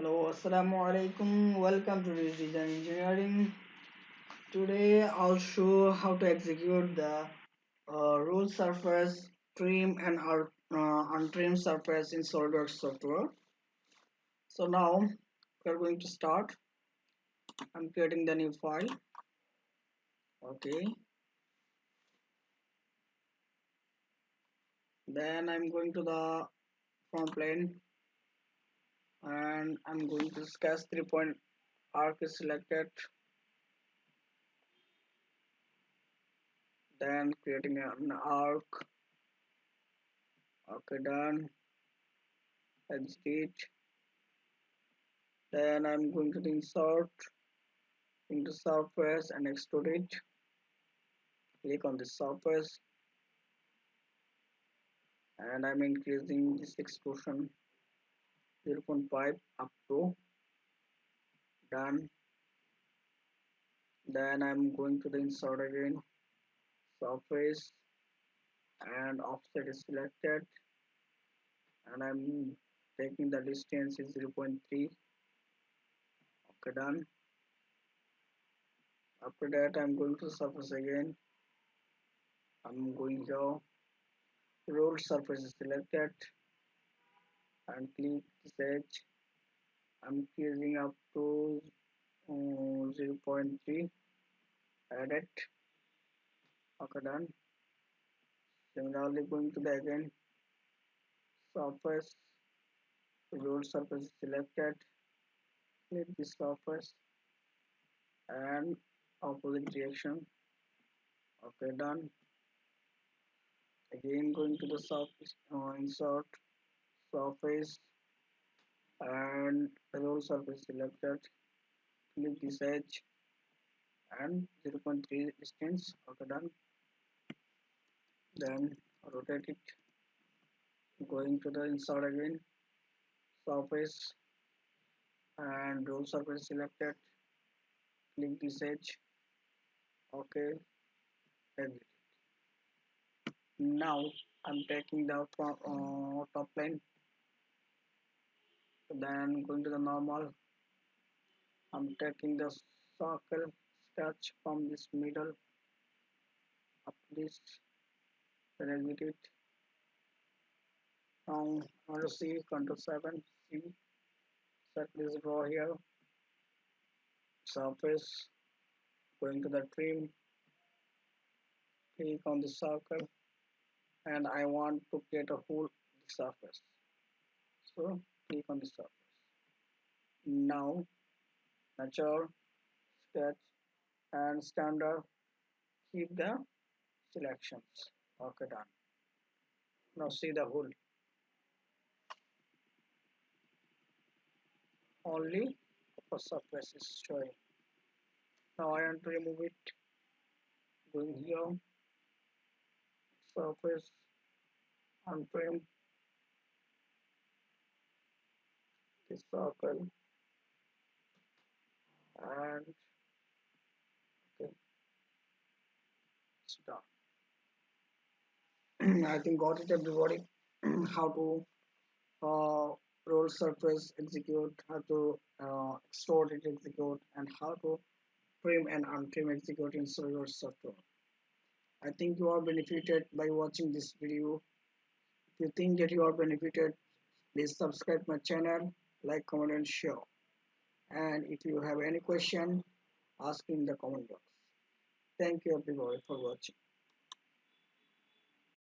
Hello, Assalamu alaikum. Welcome to Redesign Engineering. Today I'll show how to execute the rule surface, trim and untrimmed surface in Solidworks software. So now we're going to start. I'm creating the new file. Okay. Then I'm going to the front plane and I'm going to sketch 3-point arc is selected. Then creating an arc. Okay, done. Exit. Then I'm going to insert into surface and extrude it. Click on the surface and I'm increasing this extrusion 0.5 up to done. Then I'm going to the insert again, surface and offset is selected and I'm taking the distance is 0.3. Okay, done. After that I'm going to surface again. I'm going here, roll surface is selected and click this edge. I'm increasing up to 0.3. Add it. Okay, done. Similarly going to the again surface, roll surface is selected, click the surface and opposite reaction. Okay, done. Again going to the surface, insert surface and roll surface selected, click this edge and 0.3 distance. Okay, done. Then rotate it, going to the insert again, surface and roll surface selected, click this edge. Okay, exit. Now I'm taking the top line, then going to the normal. I'm taking the circle sketch from this middle up this, then exit it. Now I want to see Control 7, C, circle is draw here, surface, going to the trim, click on the circle, and I want to create a whole surface. So click on the surface. Now natural, sketch, and standard. Keep the selections. Okay, done. Now see the whole. Only upper surface is showing. Now I want to remove it. Going here, surface, untrim, this circle, and okay, it's done. I think got it, everybody. How to roll surface execute, how to extrude it execute, and how to trim and untrim execute in Solidworks software. I think you are benefited by watching this video. If you think that you are benefited, please subscribe my channel, like, comment, and share. And if you have any question, ask in the comment box. Thank you everybody for watching.